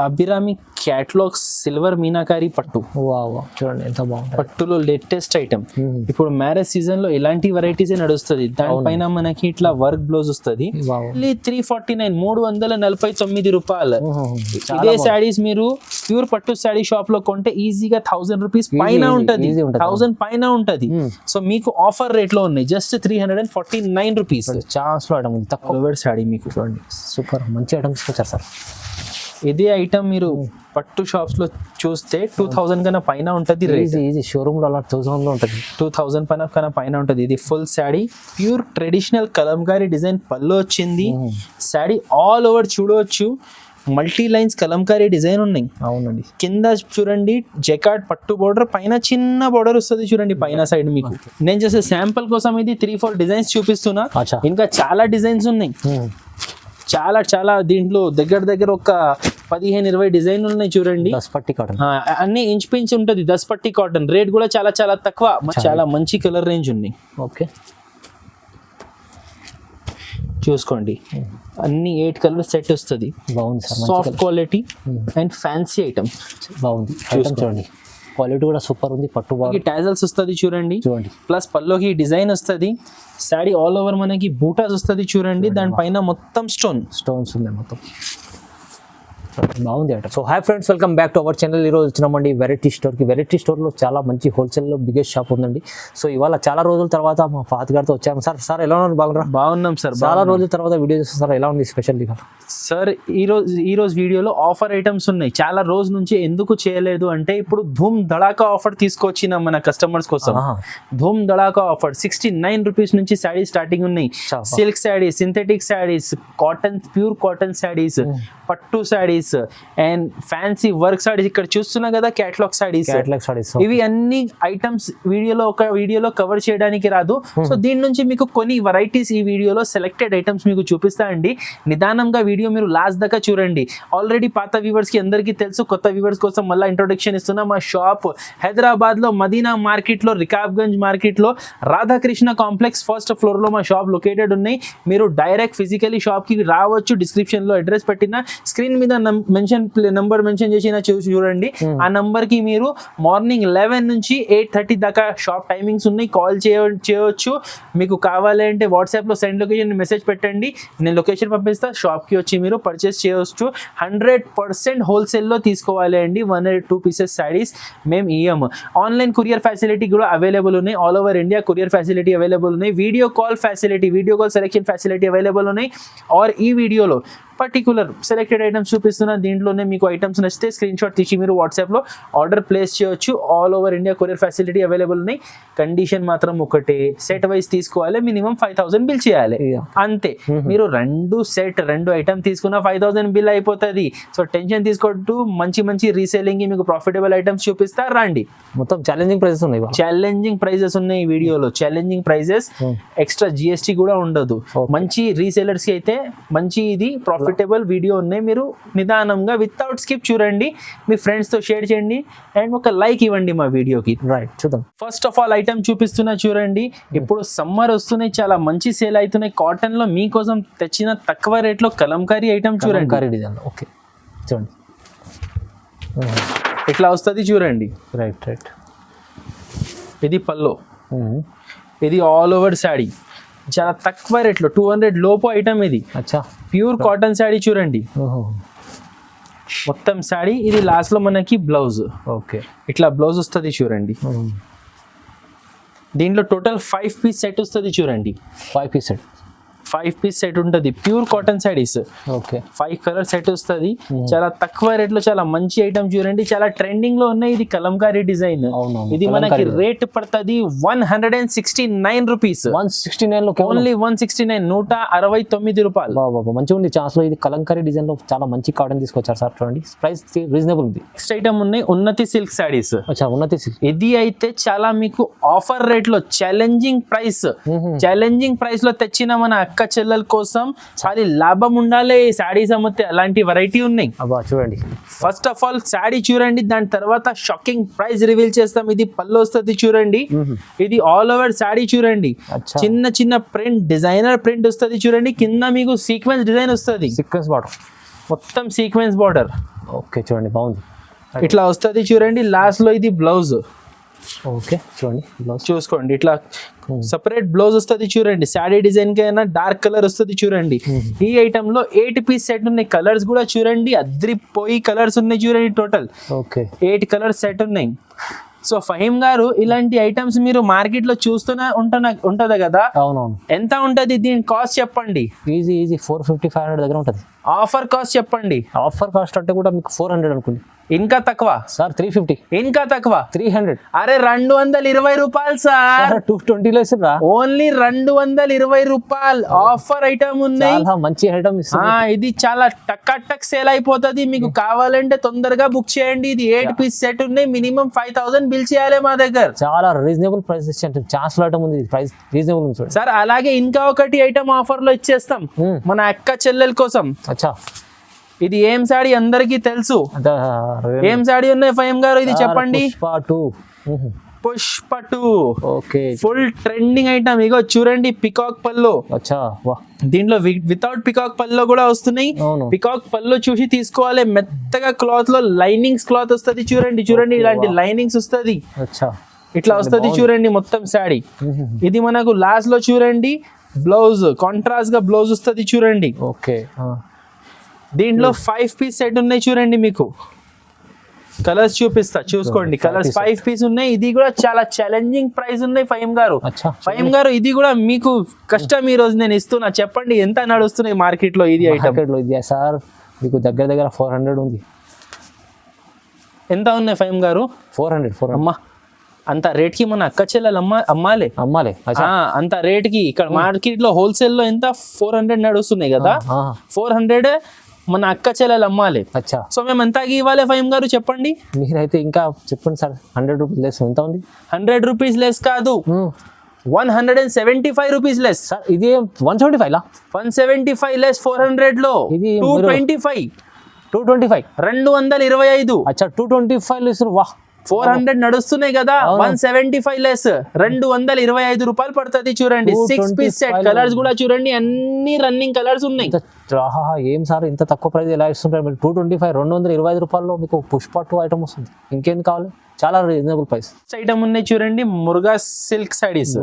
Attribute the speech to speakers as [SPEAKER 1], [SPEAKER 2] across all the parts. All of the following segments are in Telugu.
[SPEAKER 1] అభిరామి క్యాటలాగ్ సిల్వర్ మీనాకారి పట్టు.
[SPEAKER 2] చూడండి ఎంత బాగుంది.
[SPEAKER 1] పట్టులో లేటెస్ట్ ఐటమ్. ఇప్పుడు మ్యారేజ్ సీజన్ లో ఇలాంటి వెరైటీస్ నడుస్తుంది. దానిపైన మనకి ఇట్లా వర్క్ బ్లౌజ్ వస్తుంది. 349 349 రూపాయలు. ఇదే శారీస్ మీరు ప్యూర్ పట్టు శారీ షాప్ లో కొంటే ఈజీగా 1000 రూపీస్ పైన ఉంటది, 1000 పైన ఉంటది. సో మీకు ఆఫర్ రేట్ లో ఉన్నాయి, జస్ట్ 349 రూపీస్.
[SPEAKER 2] ఛాన్స్ లో ఐటమ్
[SPEAKER 1] తక్కువ శారీ మీకు
[SPEAKER 2] చూడండి, సూపర్ మంచి ఐటమ్స్ వచ్చారు సార్.
[SPEAKER 1] ఇదే ఐటమ్ మీరు పట్టు షాప్స్ లో చూస్తే 2000 కన్నా పైన ఉంటది.
[SPEAKER 2] ఈజీ షోరూమ్ లో అలా 1000 లో ఉంటది,
[SPEAKER 1] 2000 కన్నా పైన ఉంటది. ఇది full sari, pure traditional Kalamkari design పళ్ళు వచ్చింది. శారీ ఆల్ ఓవర్ చూడవచ్చు, మల్టీ లైన్స్ కలంకారీ డిజైన్ ఉన్నాయి.
[SPEAKER 2] అవునండి.
[SPEAKER 1] కింద చూడండి జెకార్డ్ పట్టు బోర్డర్, పైన చిన్న బోర్డర్ వస్తుంది చూడండి పైన సైడ్ మీకు. నేను చేసే శాంపుల్ కోసం ఇది 3-4 డిజైన్స్ చూపిస్తున్నా, ఇంకా చాలా డిజైన్స్ ఉన్నాయి. చాలా చాలా దీంట్లో దగ్గర ఒక 15-20 డిజైన్లు ఉన్నాయి చూడండి.
[SPEAKER 2] దస్పట్టి కాటన్
[SPEAKER 1] అన్ని ఇంచు ఉంటుంది. దస్పట్టి కాటన్ రేట్ కూడా చాలా చాలా తక్కువ. చాలా మంచి కలర్ రేంజ్ ఉంది.
[SPEAKER 2] ఓకే
[SPEAKER 1] చూసుకోండి, అన్ని 8 కలర్ సెట్ వస్తుంది.
[SPEAKER 2] బాగుంది sir,
[SPEAKER 1] soft quality and fancy item.
[SPEAKER 2] బాగుంది చూడండి, క్వాలిటీ కూడా సూపర్ ఉంది. పట్టు బాగా
[SPEAKER 1] టాజల్స్ వస్తుంది చూడండి, ప్లస్ పల్లోకి డిజైన్ వస్తుంది. శారీ ఆల్ ఓవర్ మనకి బూటాస్ వస్తుంది చూడండి, దానిపైన మొత్తం స్టోన్స్ ఉంది మొత్తం.
[SPEAKER 2] బాగుంది అట. So hi friends, welcome back to our channel. ఈరోజు వచ్చినామండి వెరైటీ స్టోర్కి. వెరైటీ స్టోర్లో చాలా మంచి హోల్సేల్లో బిగ్గెస్ట్ షాప్ ఉందండి. సో ఇవాళ చాలా రోజుల తర్వాత మా ఫాదర్ గారితో వచ్చాము. సార్ ఎలా ఉన్నారు?
[SPEAKER 1] బాగున్నాం సార్.
[SPEAKER 2] చాలా రోజుల తర్వాత వీడియో చేస్తాం సార్, ఎలా ఉంది స్పెషల్?
[SPEAKER 1] సార్ ఈ రోజు వీడియోలో ఆఫర్ ఐటమ్స్ ఉన్నాయి. చాలా రోజు నుంచి ఎందుకు చేయలేదు అంటే, ఇప్పుడు ధూమ్ ధడాకా ఆఫర్ తీసుకొచ్చినాం మన కస్టమర్స్ కోసం. ధూమ్ ధడాకా ఆఫర్ 69 రూపీస్ నుంచి శారీ స్టార్టింగ్ ఉన్నాయి. Silk saris, synthetic saris, cotton, pure cotton saris, పట్టు saris and fancy work saris. ఇక్కడ చూస్తున్నా కదా క్యాటలాగ్ శారీస్. ఇవి అన్ని ఐటమ్స్ వీడియోలో కవర్ చేయడానికి రాదు. సో దీని నుంచి మీకు కొన్ని వెరైటీస్ ఈ వీడియోలో సెలెక్టెడ్ ఐటమ్స్ మీకు చూపిస్తా అండి. నిదానంగా వీడియో మీరు లాస్ట్ దాకా చూడండి. ఆల్రెడీ పాత వ్యూవర్స్ కి అందరికీ తెలుసు, కొత్త వ్యూవర్స్ కోసం మళ్ళీ ఇంట్రొడక్షన్ ఇస్తున్నా. మా షాప్ హైదరాబాద్ లో మదీనా మార్కెట్ లో, రికాబ్గంజ్ మార్కెట్ లో, రాధాకృష్ణ కాంప్లెక్స్ ఫస్ట్ ఫ్లోర్ లో మా షాప్ లొకేటెడ్ ఉన్నాయి. మీరు డైరెక్ట్ ఫిజికలీ షాప్ కి రావచ్చు. డిస్క్రిప్షన్ లో అడ్రస్ పెట్టిన, స్క్రీన్ మీద నంబర్ మెన్షన్ చేసి చూడండి. ఆ నంబర్ కి మీరు మార్నింగ్ 11 నుంచి 8:30 దాకా షాప్ టైమింగ్స్ ఉన్నాయి. కాల్ చేయవచ్చు. మీకు కావాలంటే వాట్సాప్ లో సెండ్ లొకేషన్ మెసేజ్ పెట్టండి, నేను లొకేషన్ పంపిస్తా. షాప్ కి వచ్చి మీరు పర్చేస్ చేయవచ్చు. 100% హోల్సేల్ లో తీసుకోవాలి అండి. 1 or 2 పీసెస్ శారీస్ మేము ఇయ్యము. ఆన్లైన్ కొరియర్ ఫెసిలిటీ కూడా అవైలబుల్ ఉన్నాయి. All over India courier facility available ఉన్నాయి. Video call selection facility available ఉన్నాయి. ఆర్ ఈ వీడియోలో పర్టికులర్ సెలెక్టెడ్ ఐటమ్స్ చూపిస్తున్నా. దీంట్లోనే మీకు ఐటమ్స్ నచ్చితే స్క్రీన్ షాట్ తీసి మీరు వాట్సాప్లో ఆర్డర్ ప్లేస్ చేయొచ్చు. All over India courier facility available ఉన్నాయి. కండిషన్ మాత్రం ఒకటే, సెట్ వైజ్ తీసుకోవాలి, మినిమం 5000 బిల్ చేయాలి అంతే. మీరు రెండు ఐటమ్ తీసుకున్న 5000 బిల్ అయిపోతుంది. సో టెన్షన్ తీసుకోవద్దు. మంచి రీసేలింగ్ మీకు ప్రాఫిటబుల్ ఐటమ్స్ చూపిస్తా రండి.
[SPEAKER 2] మొత్తం ఛాలెంజింగ్
[SPEAKER 1] ప్రైజెస్ ఉన్నాయి ఈ వీడియోలో. ఛాలెంజింగ్ ప్రైజెస్, ఎక్స్ట్రా GST కూడా ఉండదు. మంచి రీసేలర్స్ కి అయితే మంచి ఇది ప్రాఫిటబుల్ వీడియో ఉన్నాయి. మీరు నిదానంగా వితౌట్ స్కిప్ చూడండి, మీ ఫ్రెండ్స్ తో షేర్ చేయండి అండ్ ఒక లైక్ ఇవ్వండి మా వీడియోకి.
[SPEAKER 2] రైట్, చూద్దాం.
[SPEAKER 1] ఫస్ట్ ఆఫ్ ఆల్ ఐటమ్ చూపిస్తున్నా చూడండి. ఇప్పుడు సమ్మర్ వస్తున్నాయి, చాలా మంచి సేల్ అవుతున్నాయి. కాటన్ లో మీకోసం తెచ్చిన తక్కువ రేట్ లో కలంకారీ ఐటమ్ చూడండి.
[SPEAKER 2] ఓకే చూడండి,
[SPEAKER 1] ఇట్లా వస్తుంది చూడండి.
[SPEAKER 2] రైట్.
[SPEAKER 1] ఇది పల్లో, ఇది ఆల్ ఓవర్ శారీ. చాలా తక్కువ రేట్లో 200 లోపు ఐటమ్ ఇది. ప్యూర్ కాటన్ శారీ చూడండి, మొత్తం శారీ. ఇది లాస్ట్ లో మనకి బ్లౌజ్.
[SPEAKER 2] ఓకే,
[SPEAKER 1] ఇట్లా బ్లౌజ్ వస్తుంది చూడండి. దీంట్లో టోటల్ 5 పీస్ సెట్ వస్తుంది చూడండి. 5 పీస్ సెట్ ఉంటుంది. Pure cotton saris.
[SPEAKER 2] Okay,
[SPEAKER 1] 5 colour set వస్తుంది. చాలా తక్కువ రేట్ లో చాలా మంచి ఐటమ్ చూడండి. చాలా ట్రెండింగ్ లో ఉన్నాయి. ఇది కలంకారీ డిజైన్. ఇది మనకి రేట్ పడుతుంది 169 రూపీస్.
[SPEAKER 2] 169
[SPEAKER 1] ఓన్లీ 169, 169 రూపాయలు.
[SPEAKER 2] మంచిగా ఉంది. ఛాన్స్ లో ఇది కలంకారీ డిజైన్ లో చాలా మంచి కాటన్ తీసుకొచ్చారు సార్. చూడండి, ప్రైస్ రీజనబుల్ ఉంది.
[SPEAKER 1] నెక్స్ట్ ఐటమ్ ఉన్నాయి ఉన్నతి సిల్క్ శారీస్.
[SPEAKER 2] ఉన్నతి సిల్క్,
[SPEAKER 1] ఇది అయితే చాలా మీకు ఆఫర్ రేట్ లో ఛాలెంజింగ్ ప్రైస్ లో తెచ్చిన మన అక్క చెల్లెల కోసం చాలా లాభం ఉండాలి. శారీస్ అమ్మితే అలాంటి వెరైటీ ఉన్నాయి.
[SPEAKER 2] చూడండి,
[SPEAKER 1] ఫస్ట్ ఆఫ్ ఆల్ శారీ చూడండి, దాని తర్వాత షాకింగ్ ప్రైస్ రివీల్ చేస్తాం. ఇది పళ్ళు వస్తుంది చూడండి. ఇది ఆల్ ఓవర్ శారీ చూడండి. చిన్న ప్రింట్, డిజైనర్ ప్రింట్ వస్తుంది చూడండి. కింద మీకు సీక్వెన్స్ డిజైన్ వస్తుంది.
[SPEAKER 2] సీక్వెన్స్ బార్డర్,
[SPEAKER 1] మొత్తం సీక్వెన్స్ బార్డర్.
[SPEAKER 2] ఓకే చూడండి బాగుంది.
[SPEAKER 1] ఇట్లా వస్తుంది చూడండి. లాస్ట్ లో ఇది బ్లౌజ్
[SPEAKER 2] ఓకే చూడండి బ్లౌజ్
[SPEAKER 1] చూసుకోండి. ఇట్లా సపరేట్ బ్లౌజ్ వస్తుంది చూడండి. శారీ డిజైన్ కి అయినా డార్క్ కలర్ వస్తుంది చూడండి. ఈ ఐటమ్ లో 8 పీస్ సెట్ ఉన్నాయి. కలర్స్ కూడా చూడండి అద్రిపోయి కలర్స్ ఉన్నాయి చూడండి. టోటల్
[SPEAKER 2] ఓకే
[SPEAKER 1] 8 కలర్స్ సెట్ ఉన్నాయి. సో ఫహీమ్ గారు ఇలాంటి ఐటమ్స్ మీరు మార్కెట్ లో చూస్తూనే ఉంటది కదా.
[SPEAKER 2] అవునవును.
[SPEAKER 1] ఎంత ఉంటది దీని కాస్ట్ చెప్పండి.
[SPEAKER 2] ఈజీ 450-500 దగ్గర ఉంటుంది.
[SPEAKER 1] ఆఫర్ కాస్ట్ చెప్పండి.
[SPEAKER 2] ఆఫర్ కాస్ట్ అంటే కూడా మీకు 400 అనుకోండి.
[SPEAKER 1] ఇంకా తక్కువ
[SPEAKER 2] సార్ 350.
[SPEAKER 1] ఇంకా తక్కువ
[SPEAKER 2] 300.
[SPEAKER 1] అరే 220 రూపాయలు సార్.
[SPEAKER 2] 220లో ఇస్తారా?
[SPEAKER 1] ఓన్లీ 220 రూపాయలు ఆఫర్ ఐటమ్ ఉన్నాయి.
[SPEAKER 2] చాలా మంచి ఐటమ్ ఇస్తుంది.
[SPEAKER 1] ఇది చాలా టక్ సేల్ అయిపోతుంది. మీకు కావాలంటే తొందరగా బుక్ చేయండి. ఇది 8 పీస్ సెట్ ఉన్నాయి. మినిమం 5000 బిల్ చేయాలి మా దగ్గర.
[SPEAKER 2] చాలా రీజనబుల్ ప్రైస్ ఇచ్చి ఛాన్స్ ఐటమ్ ఉంది. ప్రైస్ రీజనబుల్ ఉంది
[SPEAKER 1] సార్. అలాగే ఇంకా ఒకటి ఐటమ్ ఆఫర్ లో ఇచ్చేస్తాం మన అక్క చెల్లెల కోసం.
[SPEAKER 2] అచ్చా
[SPEAKER 1] ఇది ఏం సాడీ అందరికీ తెలుసు. ఏం సాడీ ఉన్నాయి ఫహీమ్ గారు ఇది చెప్పండి. Pushpa 2.
[SPEAKER 2] Okay
[SPEAKER 1] full trending item. ఇగో చూడండి పికాక్ పల్లో.
[SPEAKER 2] అచ్చా వాహ్.
[SPEAKER 1] దీంట్లో వితౌట్ పికాక్ పల్లో కూడా వస్తున్నాయి. పికాక్ పల్లో చూసి తీసుకోవాలి. మెత్తగా క్లాత్ లో లైనింగ్స్ క్లాత్ వస్తుంది చూడండి. ఇలాంటి లైనింగ్స్ వస్తుంది.
[SPEAKER 2] అచ్చా
[SPEAKER 1] ఇట్లా వస్తుంది చూడండి మొత్తం శారీ. ఇది మనకు లాస్ట్ లో చూడండి బ్లౌజ్ కాంట్రాస్ట్ గా బ్లౌజ్ వస్తుంది చూడండి.
[SPEAKER 2] ఓకే
[SPEAKER 1] దీంట్లో 5 పీస్ సెట్ ఉన్నాయి చూడండి. మీకు కలర్స్ చూపిస్తా చూసుకోండి. కలర్స్ 5 పీస్ ఉన్నాయి. ఇది కూడా చాలా ఛాలెంజింగ్ ప్రైస్ ఉన్నాయి ఫహీమ్ గారు. ఫహీమ్ గారు ఇది కూడా మీకు కష్టం. ఈ రోజు నేను ఇస్తున్నా. చెప్పండి ఎంత నడుస్తున్నాయి మార్కెట్ లో ఇది ఐటమ్.
[SPEAKER 2] సార్ మీకు దగ్గర 400 ఉంది.
[SPEAKER 1] ఎంత ఉన్నాయి ఫహీమ్ గారు?
[SPEAKER 2] 400.
[SPEAKER 1] అమ్మా అంత రేట్ కి మన అక్క చెల్లెలు అమ్మాలి. అంత రేట్ కి ఇక్కడ మార్కెట్ లో హోల్సేల్ లో ఎంత 400 నడుస్తున్నాయి కదా. 400 మన అక్క చెల్లెలు అమ్మాలి. సో మేము ఎంత ఇవ్వాలి ఫహీమ్ గారు చెప్పండి.
[SPEAKER 2] మీరైతే ఇంకా చెప్పండి సార్. 100 రూపీస్ లెస్ ఎంత ఉంది?
[SPEAKER 1] 100 రూపీస్ లెస్ కాదు, 175 రూపీస్ లెస్.
[SPEAKER 2] సార్ ఇది 175 లా?
[SPEAKER 1] 175 లెస్ 400 లో. ఇది 225. 225.
[SPEAKER 2] అచ్చా 225 ఇస్తారు. వాహ్
[SPEAKER 1] 400 నడుస్తున్నాయి కదా. 175 లెస్ 225 రూపాయలు పడుతుంది చూడండి. 6 పీస్ సెట్. కలర్స్ కూడా చూడండి అన్ని రన్నింగ్ కలర్స్ ఉన్నాయి.
[SPEAKER 2] ఏం సార్ ఇంత తక్కువ ప్రైస్ ఎలా ఇస్తుంటారు మీరు? 225 రూపాయల్లో మీకు పుష్ప 2 ఐటమ్ వస్తుంది. ఇంకేం కావాలి? చాలా రీజనబుల్ ప్రైస్
[SPEAKER 1] ఐటమ్ ఉన్నాయి చూడండి. మురుగా సిల్క్ సారీస్.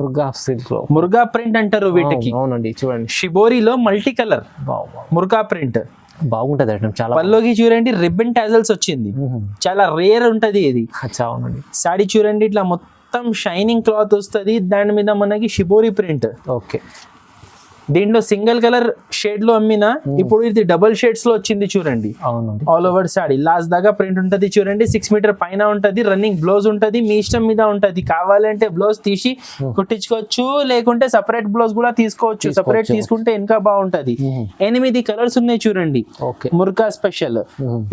[SPEAKER 1] మురుగా ప్రింట్ అంటారు వీటికి.
[SPEAKER 2] అవునండి చూడండి.
[SPEAKER 1] షిబోరిలో మల్టీ కలర్ మురుగా ప్రింట్
[SPEAKER 2] బాగుంటది ఐటమ్. చాలా
[SPEAKER 1] పల్లోకి చూడండి రిబ్బన్ టాజల్స్ వచ్చింది. చాలా రేర్ ఉంటది ఇది.
[SPEAKER 2] అవునండి.
[SPEAKER 1] సారీ చూడండి ఇట్లా మొత్తం షైనింగ్ క్లాత్ వస్తుంది. దాని మీద మనకి షిబోరి ప్రింట్.
[SPEAKER 2] ఓకే
[SPEAKER 1] దీంట్లో సింగిల్ కలర్ షేడ్ లో అమ్మినా ఇప్పుడు ఇది డబుల్ షేడ్స్ లో వచ్చింది చూడండి.
[SPEAKER 2] అవునండి.
[SPEAKER 1] ఆల్ ఓవర్ సారీ లాస్ట్ దాకా ప్రింట్ ఉంటది చూడండి. 6 మీటర్ పైన ఉంటది. రన్నింగ్ బ్లౌజ్ ఉంటది. మీ ఇష్టం మీద ఉంటది. కావాలంటే బ్లౌజ్ తీసి కుట్టించుకోవచ్చు, లేకుంటే సపరేట్ బ్లౌజ్ కూడా తీసుకోవచ్చు. సపరేట్ తీసుకుంటే ఇంకా బాగుంటది. 8 కలర్స్ ఉన్నాయి చూడండి. ముర్కా స్పెషల్.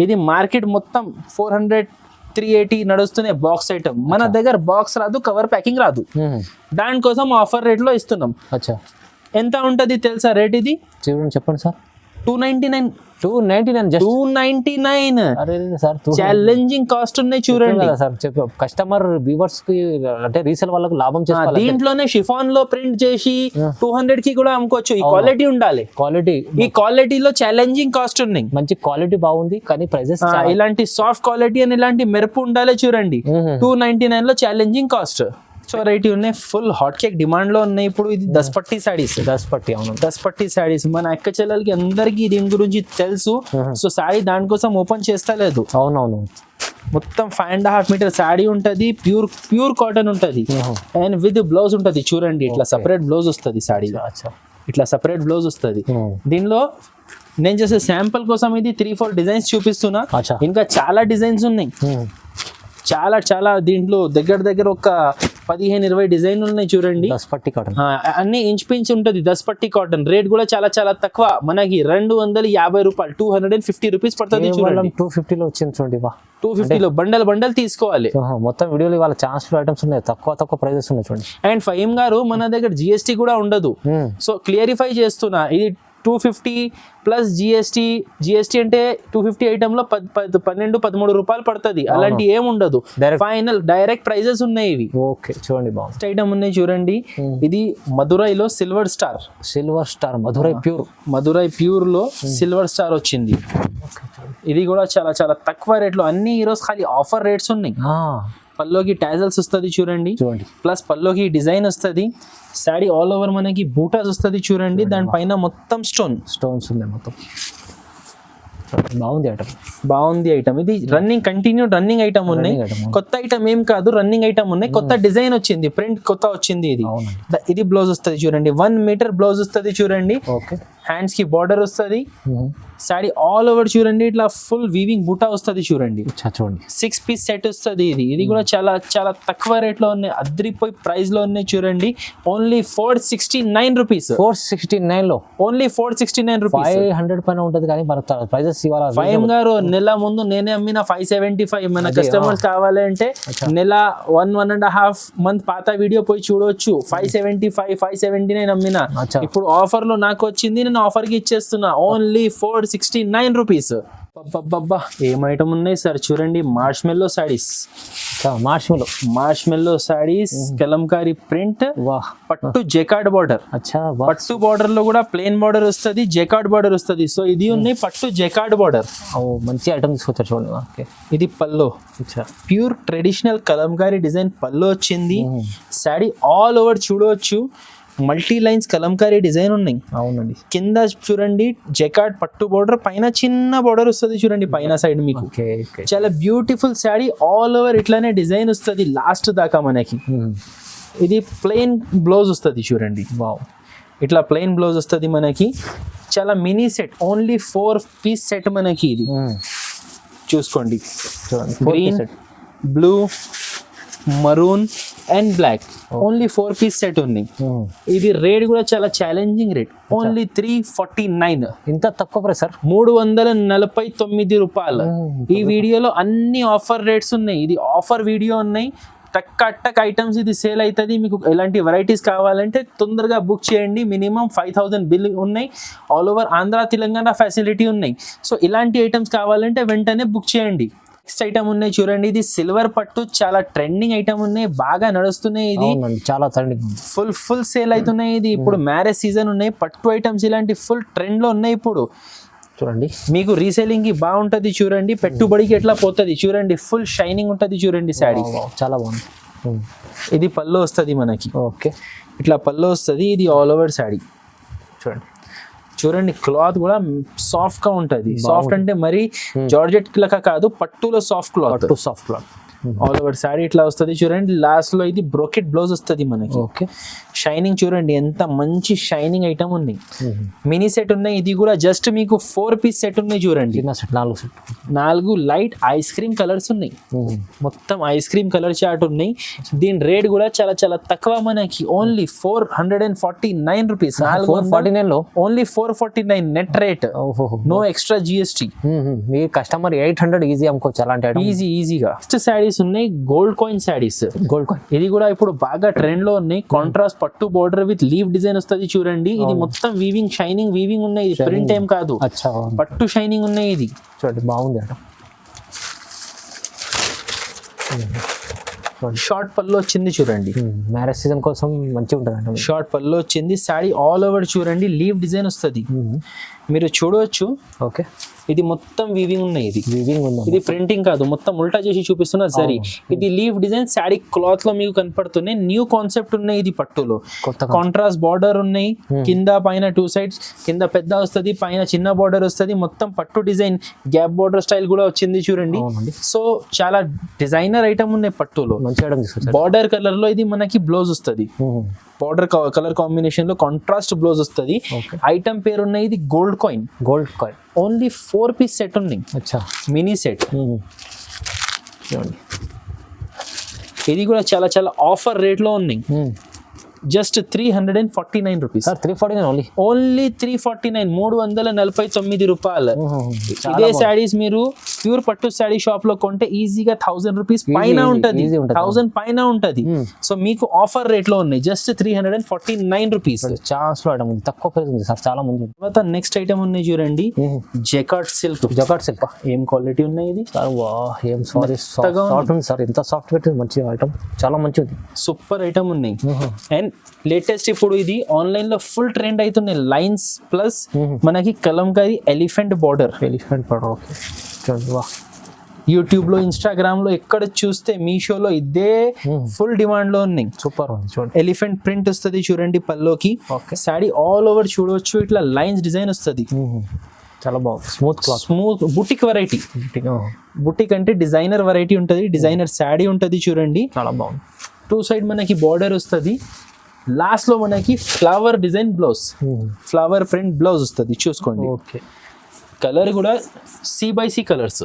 [SPEAKER 1] ఇది మార్కెట్ మొత్తం 400 380 నడుస్తున్నాయి బాక్స్ ఐటమ్. మన దగ్గర బాక్స్ రాదు, కవర్ ప్యాకింగ్ రాదు. దానికోసం ఆఫర్ రేట్ లో ఇస్తున్నాం. ఎంత ఉంటది తెలుసా రేట్? ఇది
[SPEAKER 2] చూడండి చెప్పండి సార్.
[SPEAKER 1] 299.
[SPEAKER 2] 299. అరే సార్
[SPEAKER 1] ఛాలెంజింగ్ కాస్ట్ ఉన్నాయి చూడండి
[SPEAKER 2] సార్. చెప్పు కస్టమర్ వ్యూవర్స్ కి అంటే రీసేల్ వాళ్ళకి లాభం చేసుకోవాలి.
[SPEAKER 1] దీంట్లోనే షిఫాన్ లో ప్రింట్ చేసి 200 కి కూడా అమ్ముకోవచ్చు. ఈ క్వాలిటీ ఉండాలి. ఈ క్వాలిటీలో ఛాలెంజింగ్ కాస్ట్ ఉన్నాయి.
[SPEAKER 2] మంచి క్వాలిటీ బాగుంది కానీ ప్రైజెస్
[SPEAKER 1] ఇలాంటి సాఫ్ట్ క్వాలిటీ అని ఇలాంటి మెరుపు ఉండాలి చూడండి. 299 లో ఛాలెంజింగ్ కాస్ట్. సో వెరైటీ ఉన్నాయి. ఫుల్ హాట్ కేక్ డిమాండ్ లో ఉన్నాయి ఇప్పుడు. ఇది దస్పట్టి సారీస్. దస్పట్టి సారీస్ మన అక్క చెల్లెలకి అందరికి దీని గురించి తెలుసు. సో సారీ దానికోసం ఓపెన్ చేస్తలేదు.
[SPEAKER 2] అవునవును.
[SPEAKER 1] మొత్తం 5.5 మీటర్ సారీ ఉంటది. ప్యూర్ కాటన్ ఉంటది. అండ్ విత్ బ్లౌజ్ ఉంటది చూడండి. ఇట్లా సపరేట్ బ్లౌజ్ వస్తుంది సారీ. ఇట్లా సపరేట్ బ్లౌజ్ వస్తుంది. దీనిలో నేను చేసే శాంపుల్ కోసం ఇది 3-4 డిజైన్స్ చూపిస్తున్నా. ఇంకా చాలా డిజైన్స్ ఉన్నాయి. చాలా దీంట్లో దగ్గర ఒక 15-20 డిజైన్లు ఉన్నాయి చూడండి.
[SPEAKER 2] దస్పట్టి కాటన్
[SPEAKER 1] అన్ని ఇంచ్ పించ్ ఉంటది. దస్పట్టి కాటన్ రేట్ కూడా చాలా తక్కువ. మనకి 250 రూపాయలు 250 రూపీస్ పడుతుంది చూడండి.
[SPEAKER 2] 250 లో వచ్చింది చూడండి.
[SPEAKER 1] 250 లో బండల్ తీసుకోవాలి.
[SPEAKER 2] మొత్తం వీడియోలో వాళ్ళ ఛాన్స్ ఐటమ్స్ ఉన్నాయి. తక్కువ ప్రైజెస్ ఉన్నాయి చూడండి.
[SPEAKER 1] అండ్ ఫహీమ్ గారు మన దగ్గర GST కూడా ఉండదు. సో క్లియరిఫై చేస్తున్నా ఇది 250 ప్లస్ జిఎస్టీ అంటే 250 ఐటమ్ లో 12-13 రూపాయలు పడుతుంది. అలాంటి ఏం ఉండదు, ఫైనల్ డైరెక్ట్ ప్రైజెస్ ఉన్నాయి ఇవి.
[SPEAKER 2] ఓకే చూడండి బాగుంది.
[SPEAKER 1] నెక్స్ట్ ఐటమ్ ఉన్నాయి చూడండి, ఇది మదురైలో సిల్వర్ స్టార్ మదురై ప్యూర్ లో సిల్వర్ స్టార్ వచ్చింది. ఇది కూడా చాలా చాలా తక్కువ రేట్లో, అన్ని ఈరోజు ఖాళీ ఆఫర్ రేట్స్ ఉన్నాయి. పల్లోకి టాజల్స్ వస్తుంది చూడండి, ప్లస్ పల్లోకి డిజైన్ వస్తుంది. శారీ ఆల్ ఓవర్ మనకి బూటాస్ వస్తుంది చూడండి, దానిపైన మొత్తం స్టోన్స్ ఉన్నాయి మొత్తం. బాగుంది ఐటమ్. ఇది కంటిన్యూడ్ రన్నింగ్ ఐటమ్ ఉన్నాయి, కొత్త ఐటమ్ ఏం కాదు, రన్నింగ్ ఐటమ్ ఉన్నాయి. కొత్త డిజైన్ వచ్చింది, ప్రింట్ కొత్త వచ్చింది. ఇది బ్లౌజ్ వస్తుంది చూడండి, 1 మీటర్ బ్లౌజ్ వస్తుంది చూడండి. హ్యాండ్స్ కి బార్డర్ వస్తుంది. శారీ ఆల్ ఓవర్ చూడండి, ఇట్లా ఫుల్ వీవింగ్ బూటా వస్తుంది చూడండి. 6 పీస్ సెట్ వస్తుంది. ఇది కూడా చాలా చాలా తక్కువ రేట్ లో ఉన్నాయి, అద్రిపోయి ప్రైస్ లో ఉన్నాయి చూడండి. Only 469 rupees. 469 లో ఓన్లీ 469 రూపీస్. 500 పైన ఉంటుంది కానీ ప్రైజెస్ ఇవాళ ఫైమ్ గారు నెల ముందు నేనే అమ్మిన 575. మన కస్టమర్స్ కావాలంటే నెల 1.5 మంత్ పాత వీడియో పోయి చూడొచ్చు. 575 579 అమ్మిన. ఇప్పుడు ఆఫర్ లో నాకు వచ్చింది, నేను ఆఫర్ కి ఇచ్చేస్తున్నా ఓన్లీ 469 రూపీస్. ఏం ఐటమ్ ఉన్నాయి సార్ చూడండి, మార్ష్మెల్లో సారీస్, కలంకారీ ప్రింట్, పట్టు జెకార్డ్ బార్డర్. పట్టు బార్డర్ లో కూడా ప్లేన్ బార్డర్ వస్తుంది, జెకార్డ్ బార్డర్ వస్తుంది. సో ఇది ఉన్నాయి పట్టు జెకార్డ్ బార్డర్. మంచి ఐటమ్ తీసుకొచ్చారు చూడండి. ఇది పల్లో, ప్యూర్ ట్రెడిషనల్ కలంకారీ డిజైన్ పల్లో వచ్చింది. శారీ ఆల్ ఓవర్ చూడవచ్చు, మల్టీ లైన్స్ కలంకారీ డిజైన్ ఉన్నాయి. అవునండి. కింద చూడండి జెకార్డ్ పట్టు బోర్డర్, పైన చిన్న బోర్డర్ వస్తుంది చూడండి పైన సైడ్ మీకు. చాలా బ్యూటిఫుల్ శారీ ఆల్ ఓవర్ ఇట్లానే డిజైన్ వస్తుంది లాస్ట్ దాకా మనకి. ఇది ప్లెయిన్ బ్లౌజ్ వస్తుంది చూడండి, ఇట్లా ప్లెయిన్ బ్లౌజ్ వస్తుంది మనకి. చాలా mini set, only 4 piece set మనకి. ఇది చూసుకోండి, green, blue, maroon and black, only 4 piece set ఉంది. ఇది రేట్ కూడా చాలా ఛాలెంజింగ్ రేట్, ఓన్లీ 349. ఇంత తక్కువ ప్రైస్ సార్, 349 రూపాయలు. ఈ వీడియోలో అన్ని ఆఫర్ రేట్స్ ఉన్నాయి, ఇది ఆఫర్ వీడియో ఉన్నాయి. టక్ ఐటమ్స్ ఇది సేల్ అవుతుంది. మీకు ఎలాంటి వెరైటీస్ కావాలంటే తొందరగా బుక్ చేయండి. మినిమం 5000 బిల్ ఉన్నాయి. All over Andhra Telangana facility ఉన్నాయి. సో ఇలాంటి ఐటమ్స్ కావాలంటే వెంటనే బుక్ చేయండి. నెక్స్ట్ ఐటమ్ ఉన్నాయి చూడండి, ఇది సిల్వర్ పట్టు, చాలా ట్రెండింగ్ ఐటమ్ ఉన్నాయి, బాగా నడుస్తున్నాయి. ఇది చాలా ట్రెండింగ్, ఫుల్ సేల్ అవుతున్నాయి. ఇది ఇప్పుడు మ్యారేజ్ సీజన్ ఉన్నాయి, పట్టు ఐటమ్స్ ఇలాంటి ఫుల్ ట్రెండ్ లో ఉన్నాయి ఇప్పుడు. చూడండి మీకు రీసేలింగ్ కి బాగుంటది చూడండి, పెట్టుబడికి ఎట్లా పోతుంది చూడండి, ఫుల్ షైనింగ్ ఉంటది చూడండి శారీ. చాలా బాగుంది. ఇది పళ్ళు వస్తుంది మనకి. ఓకే, ఇట్లా పళ్ళు వస్తుంది. ఇది ఆల్ ఓవర్ శారీ చూడండి, క్లాత్ కూడా సాఫ్ట్ గా ఉంటది. సాఫ్ట్ అంటే మరి జార్జెట్ లెక్క కాదు, పట్టులో soft cloth. All over sari ఇట్లా వస్తుంది చూడండి. లాస్ట్ లో ఇది బ్రోకెట్ బ్లౌజ్ వస్తుంది మనకి. ఓకే, షైనింగ్ చూడండి, ఎంత మంచి షైనింగ్ ఐటమ్ ఉంది. మినీ సెట్ ఉన్నాయి, ఇది కూడా జస్ట్ మీకు 4 పీస్ సెట్ ఉన్నాయి చూడండి. 4 లైట్ ఐస్ క్రీమ్ కలర్స్ ఉన్నాయి, మొత్తం ఐస్ క్రీమ్ కలర్ చార్ట్ ఉన్నాయి. దీని రేట్ కూడా చాలా చాలా తక్కువ మనకి, ఓన్లీ 449 రూపీస్. 449 లో only 449 net rate, no extra GST. మీ కస్టమర్ 800 ఈజీ అమ్ముకోవచ్చు అలాంటి ఈజీగా. నెక్స్ట్ శారీస్ ఉన్నాయి, గోల్డ్ కాయిన్ శారీస్. ఇది కూడా ఇప్పుడు బాగా ట్రెండ్ లో ఉన్నాయి. కాంట్రాస్ట్ పట్టు బోర్డర్ విత్ లీవ్ డిజైన్ వస్తుంది చూడండి. ఇది మొత్తం వీవింగ్, షైనింగ్ వీవింగ్ ఉన్నాయి. ఇది ప్రింట్ ఏం కాదు, పట్టు షైనింగ్ ఉన్నాయి. ఇది చూడండి బాగుంది. షార్ట్ పళ్ళు వచ్చింది చూడండి, మ్యారేజ్ సీజన్ కోసం మంచిగా ఉంటుంది. షార్ట్ పళ్ళు వచ్చింది, శారీ ఆల్ ఓవర్ చూడండి, లీవ్ డిజైన్ వస్తుంది, మీరు చూడవచ్చు. ఓకే, ఇది మొత్తం వీవింగ్ ఉన్నాయి. ఇది ప్రింటింగ్ కాదు, మొత్తం ఉల్టా చేసి చూపిస్తున్నా సరే. ఇది లీవ్ డిజైన్ శారీ క్లాత్ లో మీకు కనపడుతున్నాయి. న్యూ కాన్సెప్ట్ ఉన్నాయి. ఇది పట్టులో కాంట్రాస్ట్ బార్డర్ ఉన్నాయి, కింద పైన 2 సైడ్స్, కింద పెద్ద వస్తుంది, పైన చిన్న బార్డర్ వస్తుంది. మొత్తం పట్టు డిజైన్, గ్యాప్ బార్డర్ స్టైల్ కూడా వచ్చింది చూడండి. సో చాలా డిజైనర్ ఐటమ్ ఉన్నాయి పట్టులో. బార్డర్ కలర్ లో ఇది మనకి బ్లౌజ్ వస్తుంది, బార్డర్ కలర్ కాంబినేషన్ లో కాంట్రాస్ట్ బ్లౌజ్ వస్తుంది. ఐటమ్ పేరు ఉన్నాయి, ఇది gold coin. Only 4 piece set ఉంది, మినీ సెట్. ఇది కూడా చాలా చాలా ఆఫర్ రేట్ లో ఉంది. Just 349 rupees.
[SPEAKER 2] Sir 349 only.
[SPEAKER 1] Only 349 రూపాయలు. ఇదే శారీస్ మీరు ప్యూర్ పట్టు శారీ షాప్ లో కొంటే ఈజీగా 1000 రూపీస్ పైన ఉంటది, 1000 పైన ఉంటది. సో మీకు ఆఫర్ రేట్ లో ఉన్నాయి జస్ట్ 349 రూపీస్.
[SPEAKER 2] ఛాన్స్ లో ఐటమ్ తక్కువ ప్రైస్ ఉంది సార్, చాలా మంది.
[SPEAKER 1] తర్వాత నెక్స్ట్ ఐటమ్ ఉన్నాయి చూడండి, జకార్డ్ సిల్క్.
[SPEAKER 2] జకార్డ్ సిల్క్
[SPEAKER 1] ఏం క్వాలిటీ ఉన్నాయి ఇది
[SPEAKER 2] సార్, వా ఏం సారీ సాఫ్ట్ ఉంది సార్, ఎంత సాఫ్ట్ పెట్టి మంచి ఐటమ్, చాలా మంచిది,
[SPEAKER 1] సూపర్ ఐటమ్ ఉన్నాయి. అండ్ లేటెస్ట్ ఇప్పుడు ఇది ఆన్లైన్ లో ఫుల్ ట్రెండ్ అవుతున్నాయి లైన్స్ ప్లస్ మనకి Kalamkari elephant border.
[SPEAKER 2] Elephant border, okay చూడండి. వా
[SPEAKER 1] యూట్యూబ్ లో, ఇన్స్టాగ్రామ్ లో ఎక్కడ చూస్తే మీషోలో ఇదే ఫుల్ డిమాండ్ లో ఉన్నాయి.
[SPEAKER 2] సూపర్ ఉంది చూడండి.
[SPEAKER 1] ఎలిఫెంట్ ప్రింట్ వస్తుంది చూడండి పల్లోకి.
[SPEAKER 2] ఓకే,
[SPEAKER 1] సాడీ ఆల్ ఓవర్ చూడవచ్చు, ఇట్లా లైన్స్ డిజైన్ వస్తుంది.
[SPEAKER 2] చాలా బాగుంది, smooth cloth,
[SPEAKER 1] smooth boutique variety. Boutique అంటే డిజైనర్ వెరైటీ ఉంటుంది, డిజైనర్ శాడీ ఉంటుంది చూడండి.
[SPEAKER 2] చాలా బాగుంది.
[SPEAKER 1] 2 సైడ్ మనకి బార్డర్ వస్తుంది, లాస్ట్ లో మనకి flower design blouse, flower print blouse వస్తుంది చూసుకోండి.
[SPEAKER 2] ఓకే,
[SPEAKER 1] కలర్ కూడా C/C colours,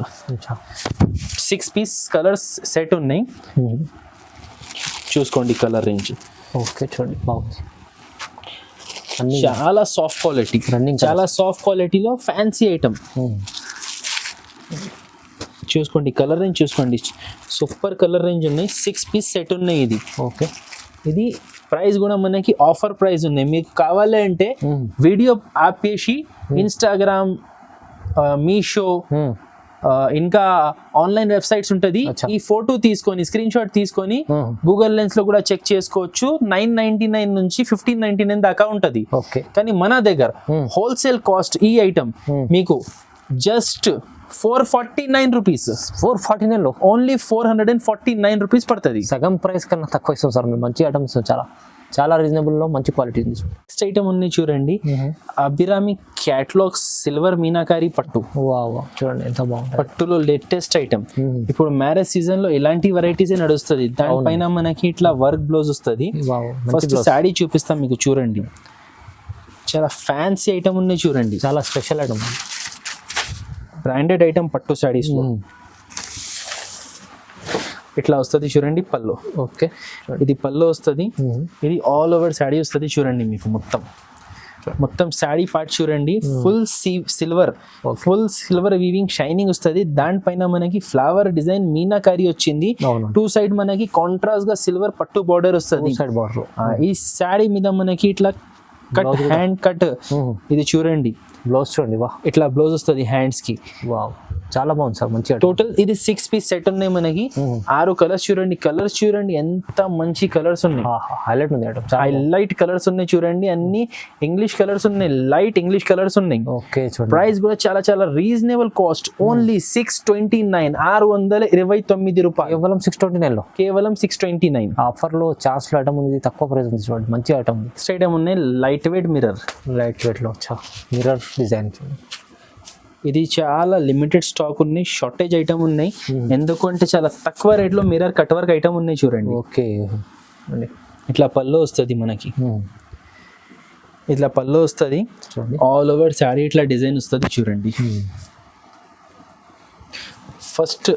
[SPEAKER 1] 6 piece colours set ఉన్నాయి చూసుకోండి. కలర్ రేంజ్
[SPEAKER 2] ఓకే చూడండి, బాగుంది.
[SPEAKER 1] చాలా సాఫ్ట్ క్వాలిటీ, చాలా సాఫ్ట్ క్వాలిటీలో ఫ్యాన్సీ ఐటమ్ చూసుకోండి. కలర్ రేంజ్ చూసుకోండి, సూపర్ కలర్ రేంజ్ ఉన్నాయి. 6 పీస్ సెట్ ఉన్నాయి ఇది.
[SPEAKER 2] ఓకే,
[SPEAKER 1] ఇది ప్రైస్ కూడా మనకి ఆఫర్ ప్రైస్ ఉన్నాయి. మీకు కావాలి అంటే వీడియో ఆపేసి ఇన్స్టాగ్రామ్, మీషో, ఇంకా ఆన్లైన్ వెబ్సైట్స్ ఉంటుంది, ఈ ఫోటో తీసుకొని స్క్రీన్ షాట్ తీసుకొని గూగుల్ లెన్స్ లో కూడా చెక్ చేసుకోవచ్చు. 999 నుంచి 1599 దాకా ఉంటది.
[SPEAKER 2] ఓకే,
[SPEAKER 1] కానీ మన దగ్గర హోల్సేల్ కాస్ట్ ఈ ఐటమ్ మీకు జస్ట్ 449 రూపీస్.
[SPEAKER 2] 449 లో
[SPEAKER 1] ఓన్లీ 449 రూపీస్ పడుతుంది.
[SPEAKER 2] సగం ప్రైస్ కన్నా తక్కువ ఇస్తాం సార్, మీరు మంచి ఐటమ్స్, చాలా చాలా రీజనబుల్ లో మంచి క్వాలిటీ ఉంది.
[SPEAKER 1] నెక్స్ట్ ఐటమ్ ఉంది చూడండి, అభిరామి క్యాటలాగ్ సిల్వర్ మీనాకారి పట్టు.
[SPEAKER 2] వావ్, చూడండి ఎంత బాగుంది.
[SPEAKER 1] పట్టులో లేటెస్ట్ ఐటమ్. ఇప్పుడు మ్యారేజ్ సీజన్ లో ఇలాంటి వెరైటీస్ నడుస్తుంది. దానిపైన మనకి ఇట్లా వర్క్ బ్లౌజ్ వస్తుంది. ఫస్ట్ శాడీ చూపిస్తాం మీకు చూడండి, చాలా ఫ్యాన్సీ ఐటమ్ ఉన్నాయి చూడండి,
[SPEAKER 2] చాలా స్పెషల్ ఐటమ్,
[SPEAKER 1] బ్రాండెడ్ ఐటమ్ పట్టు శాడీస్ లో. ఇట్లా వస్తుంది చూడండి పల్లో.
[SPEAKER 2] ఓకే,
[SPEAKER 1] ఇది పల్లో వస్తుంది, ఇది ఆల్ ఓవర్ శాడీ వస్తుంది చూడండి. మీకు మొత్తం శాడీ పార్ట్ చూడండి, ఫుల్ సిల్వర్ వీవింగ్ షైనింగ్ వస్తుంది. దానిపైన మనకి ఫ్లవర్ డిజైన్ మీనాకారి వచ్చింది. 2 సైడ్ మనకి కాంట్రాస్ట్ గా సిల్వర్ పట్టు బార్డర్ వస్తుంది. ఈ శాడీ మీద మనకి ఇట్లా కట్, హ్యాండ్ కట్. ఇది చూడండి
[SPEAKER 2] బ్లౌజ్ చూడండి, వా
[SPEAKER 1] ఇట్లా బ్లౌజ్ వస్తుంది హ్యాండ్స్ కి.
[SPEAKER 2] వావ్, చాలా బాగుంది సార్, మంచి
[SPEAKER 1] టోటల్ ఇది 6 పీస్ సెట్ ఉన్నాయి మనకి. 6 కలర్స్ చూడండి, కలర్స్ చూడండి ఎంత మంచి కలర్స్ ఉన్నాయి.
[SPEAKER 2] హైలైట్ ఉంది ఐటమ్,
[SPEAKER 1] హైలైట్ కలర్స్ ఉన్నాయి చూడండి, అన్ని ఇంగ్లీష్ కలర్స్ ఉన్నాయి, లైట్ ఇంగ్లీష్ కలర్స్ ఉన్నాయి.
[SPEAKER 2] ఓకే,
[SPEAKER 1] ప్రైస్ కూడా చాలా చాలా రీజనబుల్ కాస్ట్, ఓన్లీ 629, 629 రూపాయలు.
[SPEAKER 2] కేవలం 629 లో,
[SPEAKER 1] కేవలం 629.
[SPEAKER 2] ఆఫర్ లో ఛాన్స్ లో ఐటమ్ ఉంది, తక్కువ ప్రైస్ ఉంది చూడండి, మంచి ఐటమ్.
[SPEAKER 1] నెక్స్ట్ ఐటమ్ ఉన్నాయి light weight mirror.
[SPEAKER 2] Light weight లో మిర్రర్ డిజైన్ చూడండి.
[SPEAKER 1] ఇది చాలా లిమిటెడ్ స్టాక్ ఉన్నాయి, షార్టేజ్ ఐటమ్ ఉన్నాయి. ఎందుకంటే చాలా తక్కువ రేట్ లో మిర్రర్ కట్ వర్క్ ఐటమ్ ఉన్నాయి చూడండి.
[SPEAKER 2] ఓకే,
[SPEAKER 1] ఇట్లా పల్లో వస్తుంది మనకి, ఇట్లా పల్లో వస్తుంది, ఆల్ ఓవర్ శారీ ఇట్లా డిజైన్ వస్తుంది చూడండి. ఫస్ట్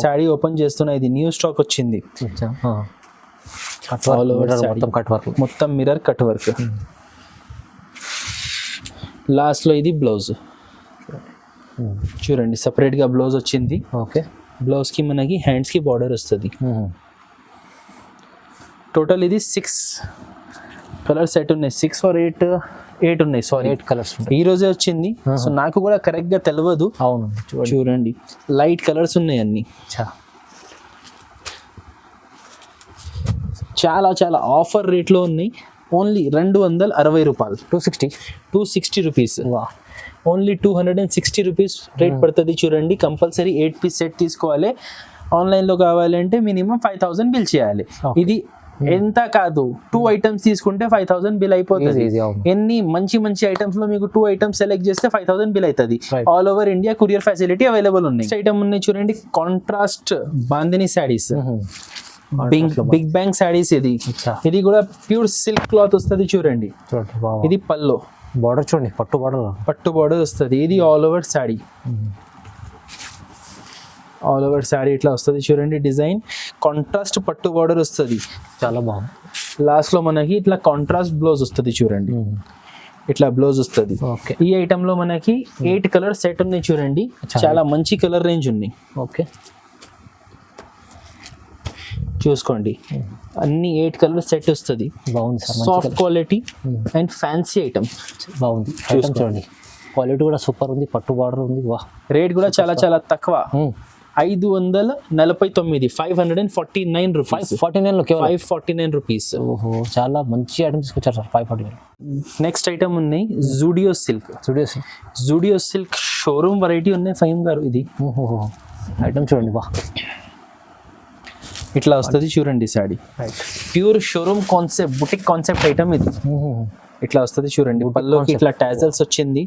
[SPEAKER 1] శారీ ఓపెన్ చేస్తున్నా, ఇది న్యూ స్టాక్ వచ్చింది. మొత్తం మిర్రర్ కట్ వర్క్. లాస్ట్ లో ఇది బ్లౌజ్ చూడండి, సపరేట్ గా బ్లౌజ్ వచ్చింది.
[SPEAKER 2] ఓకే,
[SPEAKER 1] బ్లౌజ్ కి మనకి హ్యాండ్స్ కి బార్డర్ వస్తుంది. టోటల్ ఇది 6 కలర్ సెట్ ఉన్నాయి, 6 or 8 ఉన్నాయి. సారీ,
[SPEAKER 2] 8 కలర్స్
[SPEAKER 1] ఈ రోజే వచ్చింది, సో నాకు కూడా కరెక్ట్ గా తెలియదు.
[SPEAKER 2] అవును,
[SPEAKER 1] చూడండి లైట్ కలర్స్ ఉన్నాయి అన్ని. చాలా చాలా ఆఫర్ రేట్ లో ఉన్నాయి. ఓన్లీ 260 రూపాయలు, 260 రూపీస్. ఓన్లీ 260 రూపీస్ రేట్ పడుతుంది చూడండి. కంపల్సరీ 8 పీస్ సెట్ తీసుకోవాలి. ఆన్లైన్లో కావాలంటే మినిమం 5000 బిల్ చేయాలి. ఇది ఎంత కాదు, 2 ఐటమ్స్ తీసుకుంటే 5000 బిల్ అయిపోతుంది. ఎన్ని మంచి మంచి ఐటమ్స్ లో మీకు 2 ఐటమ్స్ సెలెక్ట్ చేస్తే 5000 బిల్ అవుతుంది. All over India courier facility available ఉన్నాయి. ఐటమ్ ఉన్నాయి చూడండి, contrast Bandhani saris, big bang saris. ఇది కూడా ప్యూర్ సిల్క్ క్లాత్ వస్తుంది చూడండి. ఇది పల్లో
[SPEAKER 2] బార్డర్ చూడండి, పట్టు బార్డర్
[SPEAKER 1] వస్తుంది. ఇది all over sari, all over sari ఇట్లా వస్తుంది చూడండి. డిజైన్ కాంట్రాస్ట్ పట్టు బార్డర్ వస్తుంది,
[SPEAKER 2] చాలా బాగుంది.
[SPEAKER 1] లాస్ట్ లో మనకి ఇట్లా కాంట్రాస్ట్ బ్లౌజ్ వస్తుంది చూడండి, ఇట్లా బ్లౌజ్ వస్తుంది.
[SPEAKER 2] ఓకే.
[SPEAKER 1] ఈ ఐటమ్ లో మనకి 8 కలర్ సెట్ ఉన్నాయి చూడండి, చాలా మంచి కలర్ రేంజ్ ఉన్నాయి.
[SPEAKER 2] ఓకే,
[SPEAKER 1] చూసుకోండి అన్ని 8 కలర్ సెట్ వస్తుంది.
[SPEAKER 2] బాగుంది sir,
[SPEAKER 1] soft quality and fancy item.
[SPEAKER 2] బాగుంది ఐటమ్ చూడండి, క్వాలిటీ కూడా సూపర్ ఉంది, పట్టు బార్డర్ ఉంది. వా,
[SPEAKER 1] రేట్ కూడా చాలా చాలా తక్కువ, 549, 549 రూపీస్.
[SPEAKER 2] 549 కేవలం
[SPEAKER 1] 549 రూపీస్.
[SPEAKER 2] ఓహో, చాలా మంచి ఐటమ్ తీసుకొచ్చారు సార్. 549.
[SPEAKER 1] నెక్స్ట్ ఐటమ్ ఉన్నాయి జూడియో సిల్క్.
[SPEAKER 2] చూడేసి
[SPEAKER 1] జూడియో సిల్క్ షోరూమ్ వెరైటీ ఉన్నాయి ఫైమ్ గారు. ఇది
[SPEAKER 2] ఓహో ఐటమ్ చూడండి, వా,
[SPEAKER 1] ఇట్లా వస్తుంది చూడండి saree. Pure showroom concept, boutique concept item ఇది. ఇట్లా వస్తుంది చూడండి, పల్లోకి ఇట్లా టాజల్స్ వచ్చింది.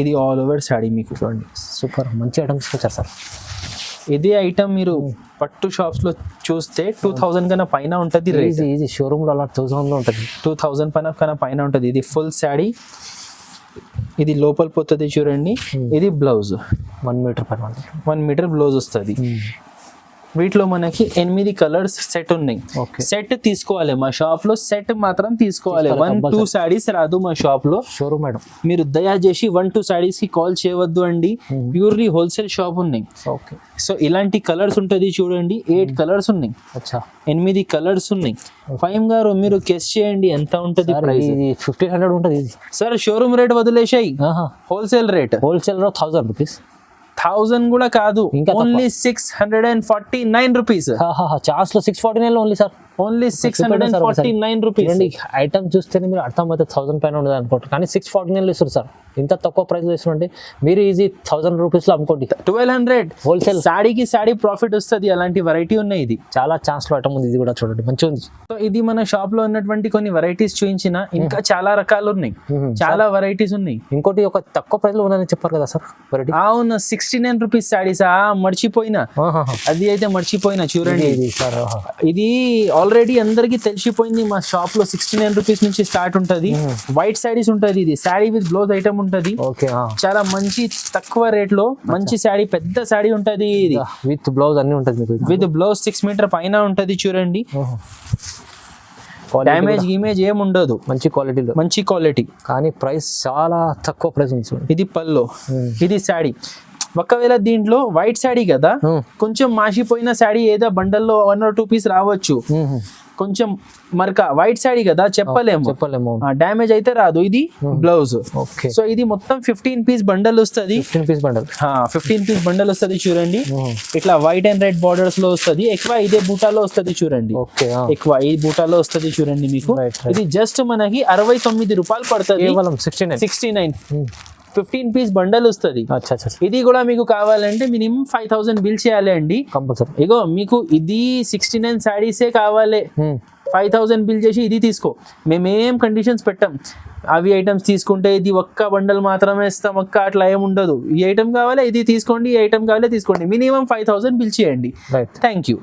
[SPEAKER 1] ఇది ఆల్ ఓవర్ సాడీ మీకు చూడండి,
[SPEAKER 2] సూపర్ మంచి ఐటమ్ తీసుకొచ్చారు సార్.
[SPEAKER 1] ఇదే ఐటమ్ మీరు పట్టు షాప్స్ లో చూస్తే 2000 కన్నా పైన ఉంటుంది రేట్.
[SPEAKER 2] ఈజీ షోరూమ్ లో అలా 1000 లో ఉంటుంది,
[SPEAKER 1] 2000 కన్నా పైన ఉంటుంది. ఇది ఫుల్ సాడీ, ఇది లోపల పోతుంది చూడండి. ఇది blouse
[SPEAKER 2] 1 metre per
[SPEAKER 1] 1 metre blouse వస్తుంది. వీటిలో మనకి 8 కలర్స్ సెట్ ఉన్నాయి. సెట్ తీసుకోవాలి మా షాప్ లో, సెట్ మాత్రం తీసుకోవాలి. 1-2 సాడీస్ రాదు మా షాప్ లో.
[SPEAKER 2] షోరూమ్ మేడం,
[SPEAKER 1] మీరు దయచేసి 1-2 సాడీస్ కి కాల్ చేయవద్దు అండి, ప్యూర్లీ హోల్సేల్ షాప్ ఉన్నాయి.
[SPEAKER 2] ఓకే.
[SPEAKER 1] సో ఇలాంటి కలర్స్ ఉంటుంది చూడండి, 8 కలర్స్ ఉన్నాయి,
[SPEAKER 2] అచ్చా
[SPEAKER 1] 8 కలర్స్ ఉన్నాయి. ఫైమ్ గారు మీరు గెస్ చేయండి ఎంత ఉంటుంది ప్రైస్.
[SPEAKER 2] 1500 ఉంటుంది ఇది
[SPEAKER 1] సార్. షోరూమ్ రేట్ వదిలేసాయి, హోల్సేల్ రేట్.
[SPEAKER 2] హోల్సేల్ లో 1000 రూపీస్.
[SPEAKER 1] 1000 కూడా కాదు, ఓన్లీ 649 రూపీస్.
[SPEAKER 2] చార్జ్ లో 649 only sir,
[SPEAKER 1] only 649 rupees.
[SPEAKER 2] Item చూస్తేనే మీరు అర్థం అయితే 1000 పైన ఉండదు అనుకోండి, కానీ 649 ఇస్తారు సార్. ఇంత తక్కువ ప్రైస్ లో ఇస్తుంటే మీరు ఈజీ 1000 రూపీస్ లో అమ్ముకోండి.
[SPEAKER 1] 1200
[SPEAKER 2] హోల్సేల్.
[SPEAKER 1] సాడీకి సాడీ ప్రాఫిట్ వస్తుంది, అలాంటి వెరైటీ ఉన్నాయి. ఇది
[SPEAKER 2] చాలా ఛాన్స్ లో ఐటమ్ ఉంది, ఇది కూడా చూడండి మంచిగా ఉంది.
[SPEAKER 1] సో ఇది మన షాప్ లో ఉన్నటువంటి కొన్ని వెరైటీస్ చూపించిన, ఇంకా చాలా రకాలు ఉన్నాయి, చాలా వెరైటీస్ ఉన్నాయి.
[SPEAKER 2] ఇంకోటి ఒక తక్కువ ప్రైస్ లో ఉందని చెప్పారు కదా సార్ వెరైటీ.
[SPEAKER 1] అవును, 69 రూపీస్ సాడీస్. మర్చిపోయినా, అది అయితే మర్చిపోయినా చూడండి. ఇది ఆల్రెడీ అందరికి తెలిసిపోయింది, మా షాప్ లో 69 రూపీస్ నుంచి స్టార్ట్ ఉంటది. వైట్ సాడీస్ ఉంటది, ఇది సాడీ విత్ బ్లౌజ్ ఐటమ్ ఉంటది. చాలా మంచి తక్కువ రేట్ లో మంచి సాడీ, పెద్ద సాడీ ఉంటది. ఇది
[SPEAKER 2] విత్ బ్లౌజ్ అన్ని ఉంటది,
[SPEAKER 1] విత్ బ్లౌజ్ 6 మీటర్ పైన ఉంటది చూడండి. డ్యామేజ్ ఇమేజ్ ఏం ఉండదు,
[SPEAKER 2] మంచి క్వాలిటీలో,
[SPEAKER 1] మంచి క్వాలిటీ.
[SPEAKER 2] కానీ ప్రైస్ చాలా తక్కువ ప్రైస్ ఉంది.
[SPEAKER 1] ఇది పల్లో, ఇది సాడీ. ఒకవేళ దీంట్లో వైట్ సాడీ కదా, కొంచెం మాసిపోయిన సాడీ ఏదో బండల్లో 1 or 2 పీస్ రావచ్చు, కొంచెం మరక. వైట్ సాడీ కదా, చెప్పలేము, డ్యామేజ్ అయితే రాదు. ఇది బ్లౌజ్. సో ఇది మొత్తం 15 పీస్ బండల్ వస్తుంది. 15 పీస్ బండల్ వస్తుంది చూడండి. ఇట్లా వైట్ అండ్ రెడ్ బార్డర్స్ లో వస్తుంది. ఎక్కువ ఇదే బూటాలో వస్తుంది చూడండి, ఎక్కువ ఈ బూటాలో వస్తుంది చూడండి మీకు. ఇది జస్ట్ మనకి 69 రూపాయలు పడుతుంది, 69. 15 పీస్ బండల్ వస్తుంది. ఇది కూడా మీకు కావాలంటే మినిమం 5000 బిల్ చేయాలి అండి కంపల్సరీ. ఇగో మీకు ఇది 69 సాడీసే కావాలి, 5000 బిల్ చేసి ఇది తీసుకో. మేమేం కండిషన్స్ పెట్టాం, అవి ఐటమ్స్ తీసుకుంటే ఇది ఒక్క బండల్ మాత్రమే ఇస్తాం, అట్లా ఏం ఉండదు. ఈ ఐటమ్ కావాలి ఇది తీసుకోండి, ఈ ఐటమ్ కావాలి తీసుకోండి. మినిమం 5000 బిల్ చేయండి. Thank you.